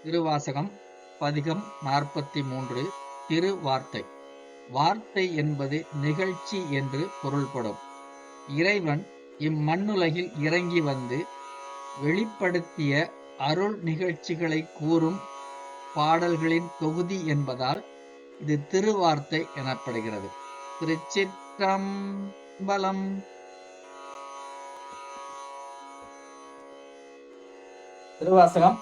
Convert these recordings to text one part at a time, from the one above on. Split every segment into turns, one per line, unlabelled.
திருவாசகம் பதிகம் 43. திருவார்த்தை. வார்த்தை என்பது நிகழ்ச்சி என்று பொருள்படும். இறைவன் இம்மண்ணுலகில் இறங்கி வந்து வெளிப்படுத்திய அருள் நிகழ்ச்சிகளை கூறும் பாடல்களின் தொகுதி என்பதால் இது திருவார்த்தை எனப்படுகிறது. திருச்சிற்றம்பலம்.
திருவாசகம்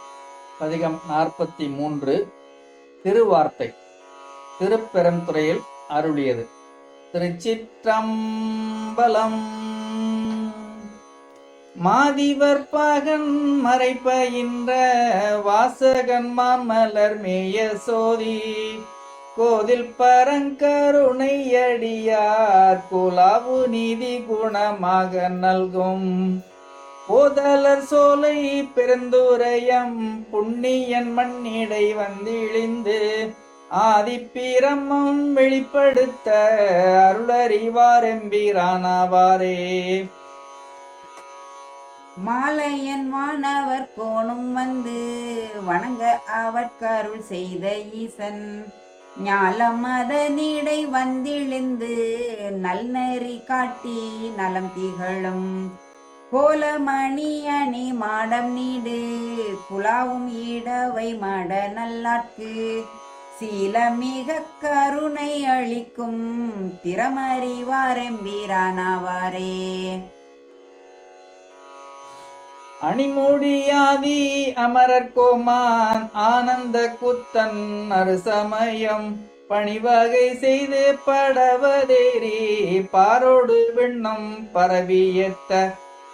பதிகம் 43. திருவார்த்தை. திருப்பெருந்துறையில் அருளியது. திருச்சிற்றம்பலம். மாதிவர் பாகன் மறைப்பயின்ற வாசகன்மான் மலர் மேய சோதி கோதில் பரங்கருணையடியார் குலாவு நீதி குணமாக நல்கும் போதலர் சோலை பெருந்துரையம் புண்ணியன் மண்ணிடை வந்திழிந்து ஆதிப்பிரமம் வெளிப்படுத்த அருளறிவாரெம்பிரானாவாரே.
மாலையன் வானவர் கோணும் வந்து வணங்க அவர்க்கருள் செய்த ஈசன் ஞாலம் அதனிடை வந்திழிந்து நல்நெறி காட்டி நலம் திகழும் கோலமணி அணி மாடம் நீடு குலாவும் ஈடவை மட நல்லாட்கு சீலமிக கருணை அளிக்கும் திறமறிவாரெம்பிரானாவாரே.
அணிமுடியாதி அமரர் கோமான் ஆனந்த குத்தன் அருசமயம் பணிவகை செய்து படவதேரி பாரோடு விண்ணும் பரவியத்த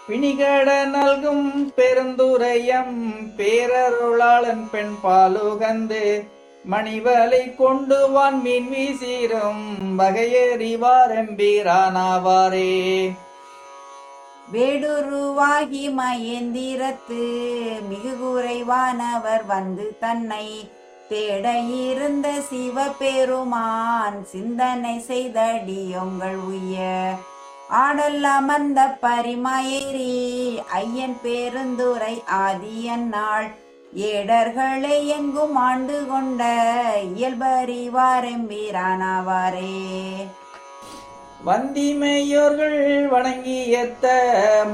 பிணிகட நல்கும் பெருந்துரையம் பேரருளாளன் பெண் பாலுகந்து மணிவலை கொண்டு வான் மீன் வீசீரும் வகையறிவாரெம்பிரானாவாரே.
வேடுருவாகி மயந்திரத்து மிகு குறைவானவர் வந்து தன்னை தேட இருந்த சிவபெருமான் சிந்தனை செய்தடியோங்கள் உய்ய ஆடல் அமர்ந்த பரிமயேறி ஐயன் பெருந்துரை ஆதியன் நாள் ஏடர்களை எங்கும் ஆண்டு கொண்ட இயல்பறிவாரெம்பிரானாவாரே.
வந்திமையோர்கள் வணங்கியத்த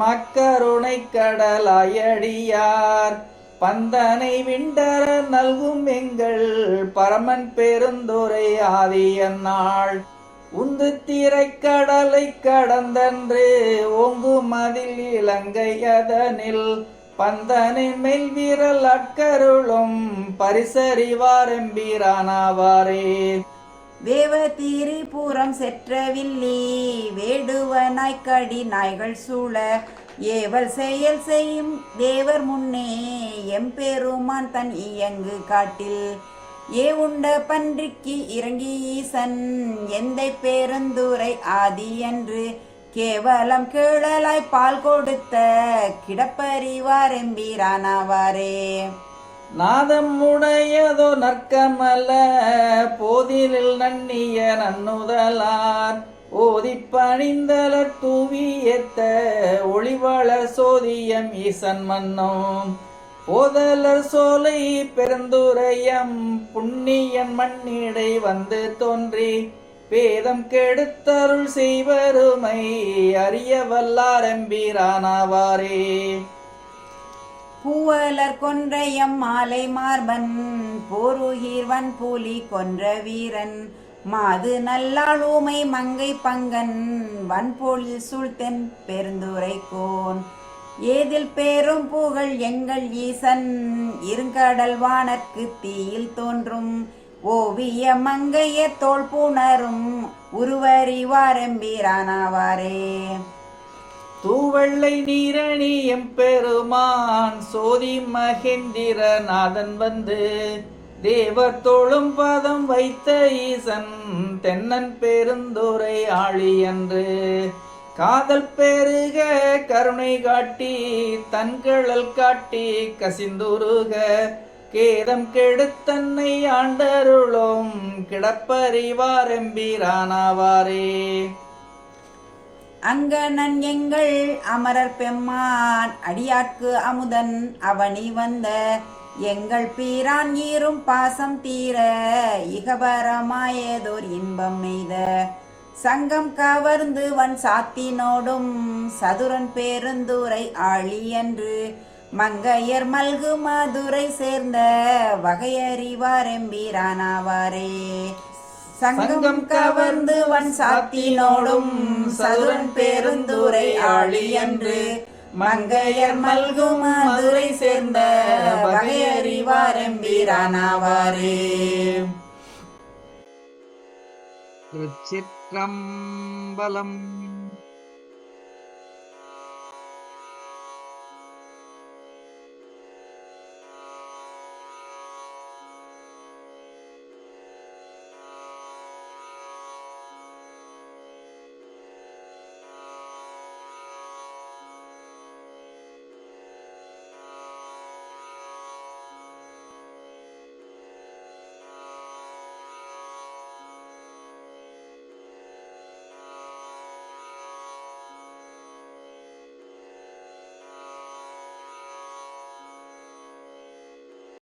மக்கருணை கடலாயடியார் பந்தனை விண்டர நல்கும் எங்கள் பரமன் பெருந்துரை ஆதியன் நாள் உந்து திரைக்கடலை கடந்தன்று ஓங்கு மதில் இலங்கையதனில் பந்தனை மேல் வீரல் அட்கருளும் பரிசறிவாரெம்பிரானாவாரே.
வேவதிரிபுரம் செற்றவில்லி வேடுவனாய்க்கடி நாய்கள் சூழ ஏவல் செயல் செய்யும் தேவர் முன்னே எம்பெருமான் தன் இயங்கு காட்டில் ஏவுண்ட பன்றிக்கு இறங்கி ஈசன் எந்தை பெருந்துரை ஆதி என்று கேவலம் கேழலாய் பால் கொடுத்த கிடப்பறிவாரெம்பிரானாவாரே.
நாதம் உடையதோ நற்கமல போதிலில் நன்னிய நன்னுதலார் ஓதி பணிந்தலர் தூவியத்த ஒளிவளர் சோதியம் ஈசன் மன்னோம் போதலர் சோலை பெருந்துரையம் புண்ணியன் மண்ணிடை வந்து தோன்றி வேதம் கெடுத்தருள் செய்வருமை அறிய வல்லாரெம்பிரானாவாரே.
பூவலர் கொன்றையம் மாலை மார்பன் போருகிர்வன் புலி கொன்ற வீரன் மாது நல்லாள் ஊமை மங்கை பங்கன் வன்பொழில் சூழ்த்தென் பெருந்துரை கோன் ஏதில் பேரும் புகழ் எங்கள் ஈசன் இருங்கடல் வானர்க்கு தீயில் தோன்றும் ஓவிய மங்கைய தோல் புணரும் உருவறிவாரெம்பிரானாவாரே.
தூவெள்ளை நீரணி எம்பெருமான் சோதி மகேந்திரநாதன் வந்து தேவர் தோளும் பதம் வைத்த ஈசன் தென்னன் பெருந்துரை ஆழி என்று காதல் பெருக கருணை காட்டி தன்கழல் காட்டி கசிந்துருக கேதம் கெடுத்தன்னை ஆண்டருளும் கிடப்பறிவாரெம்பிரானாவாரே.
அங்கனன் எங்கள் அமரர் பெம்மான் அடியாட்கு அமுதன் அவனி வந்த எங்கள் பீரான் ஈரும் பாசம் தீர இகபரமாயதோர் இன்பம் எய்த சங்கம் கவர்ந்து வன் சாத்தினோடும் சதுரன் பேருந்துரை ஆழியன்று மங்கையர் மல்கு மதுரை சேர்ந்த வகையறிவார் எம்பீரானாவாரே. சங்கம் கவர்ந்து வன் சாத்தினோடும் சதுரன் பேருந்துரை ஆழியன்று மங்கையர் மல்கு மதுரை சேர்ந்த வகையறிவார் எம்பீரானாவாரே.
திருச்சிற்றம்பலம்.